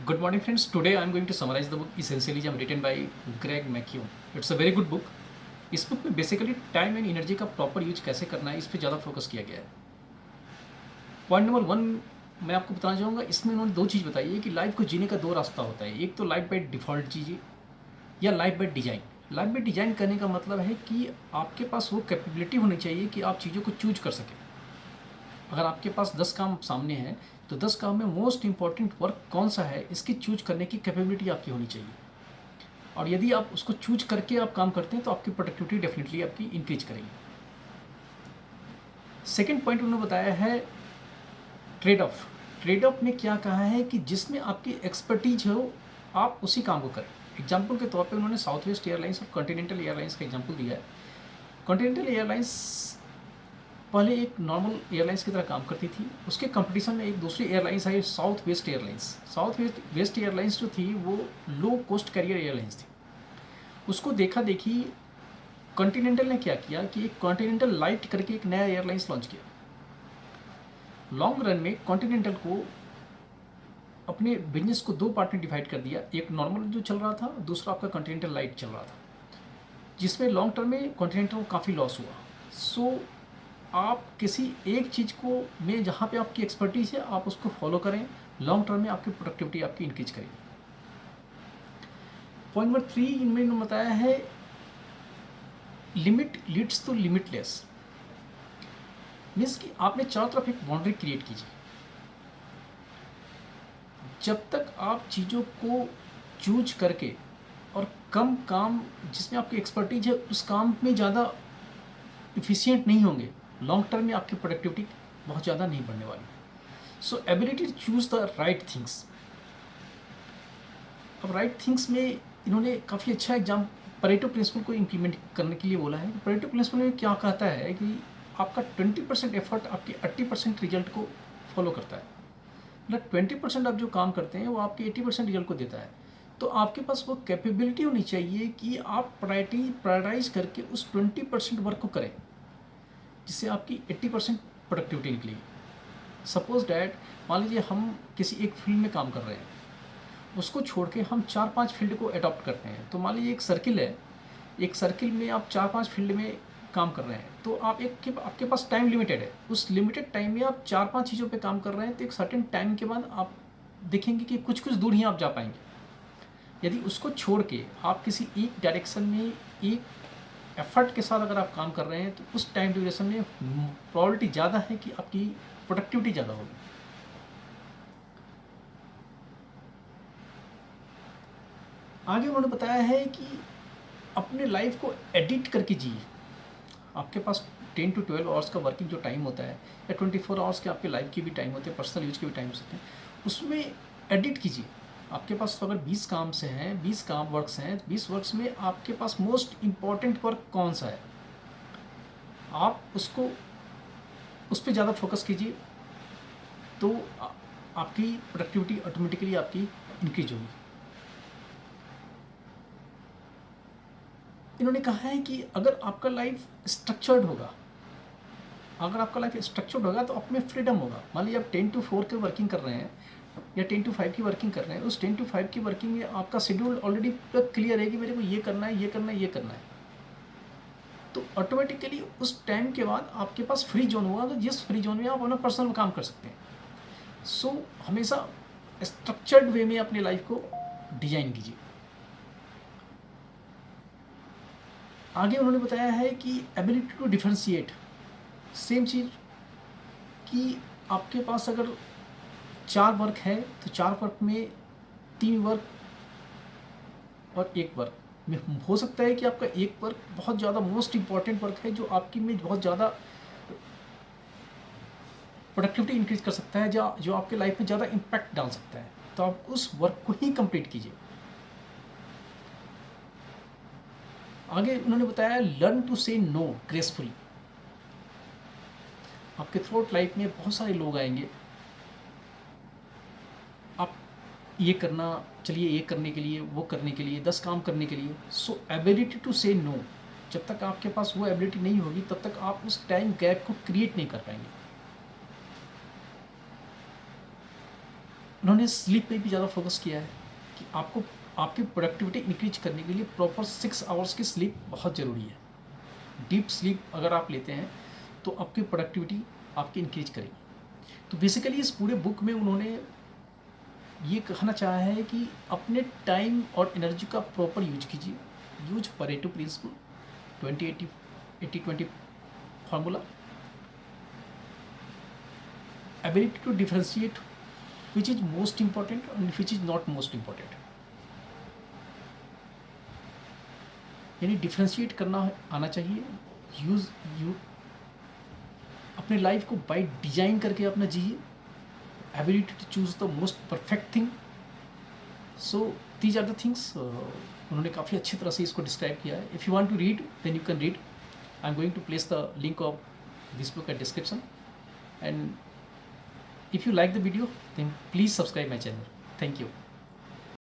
Good morning, friends. Today I am going to summarize the book Essentialism written by Greg McKeown. It's a very good book. इस book में basically time and energy का proper use कैसे करना है इस पर ज़्यादा focus किया गया है। पॉइंट नंबर वन मैं आपको बताना चाहूँगा, इसमें उन्होंने दो चीज़ बताई है कि लाइफ को जीने का दो रास्ता होता है। एक तो लाइफ बाय डिफ़ॉल्ट जीजिए या life by design. Life by design करने का मतलब है कि आपके पास वो कैपेबिलिटी होनी चाहिए कि आप चीज़ों को चूज कर सकें। अगर आपके पास 10 काम सामने हैं तो 10 काम में मोस्ट इंपॉर्टेंट वर्क कौन सा है इसकी चूज करने की कैपेबिलिटी आपकी होनी चाहिए। और यदि आप उसको चूज करके आप काम करते हैं तो आपकी प्रोडक्टिविटी डेफिनेटली आपकी इंक्रीज करेगी। सेकेंड पॉइंट उन्होंने बताया है ट्रेड ऑफ। ट्रेड ऑफ में क्या कहा है कि जिसमें आपकी एक्सपर्टीज हो आप उसी काम को करें। एग्जाम्पल के तौर पे उन्होंने साउथ वेस्ट एयरलाइंस और कॉन्टिनेंटल एयरलाइंस का एग्जाम्पल दिया है। कॉन्टिनेंटल एयरलाइंस पहले एक नॉर्मल एयरलाइंस की तरह काम करती थी। उसके कंपटीशन में एक दूसरी एयरलाइंस आई, Southwest Airlines. Southwest Airlines जो थी वो लो कॉस्ट कैरियर एयरलाइंस थी। उसको देखा देखी कॉन्टिनेंटल ने क्या किया कि एक कॉन्टिनेंटल लाइट करके एक नया एयरलाइंस लॉन्च किया। लॉन्ग रन में कॉन्टिनेंटल को अपने बिजनेस को दो पार्ट में डिवाइड कर दिया। एक नॉर्मल जो चल रहा था, दूसरा आपका कॉन्टिनेंटल लाइट चल रहा था, जिसमें लॉन्ग टर्म में कॉन्टिनेंटल को काफ़ी लॉस हुआ। सो आप किसी एक चीज़ को में जहाँ पे आपकी एक्सपर्टीज़ है आप उसको फॉलो करें, लॉन्ग टर्म में आपकी प्रोडक्टिविटी आपकी इंक्रीज करेगी। पॉइंट नंबर थ्री इनमें इन्होंने बताया है limit leads to limitless. Means कि आपने चारों तरफ एक बाउंड्री क्रिएट कीजिए। जब तक आप चीज़ों को चूज करके और कम काम जिसमें आपकी एक्सपर्टीज है उस काम में ज़्यादा इफ़िशियंट नहीं होंगे, लॉन्ग टर्म में आपकी प्रोडक्टिविटी बहुत ज़्यादा नहीं बढ़ने वाली है। So ability to choose the right things. अब राइट थिंग्स में इन्होंने काफ़ी अच्छा एग्जाम परेटो प्रिंसिपल को इम्प्लीमेंट करने के लिए बोला है। परेटो प्रिंसिपल में क्या कहता है कि आपका 20% एफर्ट आपके 80% रिजल्ट को फॉलो करता है। मतलब 20% आप जो काम करते हैं वो आपके 80% रिजल्ट को देता है। तो आपके पास वो कैपेबिलिटी होनी चाहिए कि आप प्रायोरिटाइज करके उस 20% वर्क को करें जिससे आपकी 80% प्रोडक्टिविटी निकलेगी। सपोज डैट मान लीजिए हम किसी एक फील्ड में काम कर रहे हैं, उसको छोड़ के हम 4-5 फील्ड को अडॉप्ट करते हैं। तो मान लीजिए एक सर्किल है, एक सर्किल में आप 4-5 फील्ड में काम कर रहे हैं, तो आपके पास टाइम लिमिटेड है। उस लिमिटेड टाइम में आप 4-5 चीज़ों पे काम कर रहे हैं तो एक सर्टेन टाइम के बाद आप देखेंगे कि कुछ कुछ दूर ही आप जा पाएंगे। यदि उसको छोड़ के आप किसी एक डायरेक्शन में एक एफर्ट के साथ अगर आप काम कर रहे हैं तो उस टाइम ड्यूरेशन में प्रॉबिलिटी ज़्यादा है कि आपकी प्रोडक्टिविटी ज़्यादा होगी। आगे उन्होंने बताया है कि अपने लाइफ को एडिट करके जिए। आपके पास 10 to 12 आवर्स का वर्किंग जो टाइम होता है या 24 आवर्स के आपके लाइफ के भी टाइम होते हैं, पर्सनल यूज के भी टाइम हो सकते हैं, उसमें एडिट कीजिए। आपके पास तो अगर 20 काम से हैं, 20 काम वर्क्स हैं, 20 वर्क्स में आपके पास मोस्ट इम्पॉर्टेंट वर्क कौन सा है आप उसको उस पर ज़्यादा फोकस कीजिए। तो आपकी प्रोडक्टिविटी ऑटोमेटिकली आपकी इंक्रीज होगी। इन्होंने कहा है कि अगर आपका लाइफ स्ट्रक्चर्ड होगा, अगर आपका लाइफ स्ट्रक्चर्ड होगा तो आप में फ्रीडम होगा। मान लीजिए आप 10 to 4 की वर्किंग कर रहे हैं या 10 to 5 की वर्किंग कर रहे हैं, उस 10 to 5 की वर्किंग में आपका शेड्यूल ऑलरेडी पूरा क्लियर है कि मेरे को ये करना है, ये करना है, ये करना है। तो ऑटोमेटिकली उस टाइम के बाद आपके पास फ्री जोन होगा, तो जिस फ्री जोन में आप अपना पर्सनल काम कर सकते हैं। सो हमेशा स्ट्रक्चर्ड वे में अपनी लाइफ को डिजाइन कीजिए। आगे उन्होंने बताया है कि एबिलिटी टू डिफरेंशिएट। सेम चीज़ कि आपके पास अगर 4 वर्क है तो 4 वर्क में 3 वर्क और 1 वर्क में हो सकता है कि आपका एक वर्क बहुत ज़्यादा मोस्ट इंपॉर्टेंट वर्क है जो आपकी में बहुत ज़्यादा प्रोडक्टिविटी इंक्रीज कर सकता है, जो आपके लाइफ में ज़्यादा इम्पैक्ट डाल सकता है। तो आप उस वर्क को ही कंप्लीट कीजिए। आगे उन्होंने बताया लर्न टू से नो ग्रेसफुली। आपके थ्रू लाइफ में बहुत सारे लोग आएंगे, आप ये करना, चलिए ये करने के लिए, वो करने के लिए, 10 काम करने के लिए। सो एबिलिटी टू से नो, जब तक आपके पास वो एबिलिटी नहीं होगी तब तक आप उस टाइम गैप को क्रिएट नहीं कर पाएंगे। उन्होंने स्लीप पे भी ज़्यादा फोकस किया है कि आपको आपकी प्रोडक्टिविटी इंक्रीज करने के लिए प्रॉपर 6 आवर्स की स्लीप बहुत ज़रूरी है। डीप स्लीप अगर आप लेते हैं तो आपकी प्रोडक्टिविटी आपकी इंक्रीज करेगी। तो बेसिकली इस पूरे बुक में उन्होंने ये कहना चाहा है कि अपने टाइम और एनर्जी का प्रॉपर यूज कीजिए। Use Pareto principle 20-80-80-20 formula, ability to differentiate which is most important and which is not most important, यानी डिफरेंशिएट करना आना चाहिए। यूज यू अपने लाइफ को बाय डिजाइन करके अपना जिए। Ability to choose the most perfect thing. So these are the things. उन्होंने काफ़ी अच्छी तरह से इसको डिस्क्राइब किया है। If you want to read then you can read. I am going to place the link of this book at description, and if you like the video then please subscribe my channel. Thank you.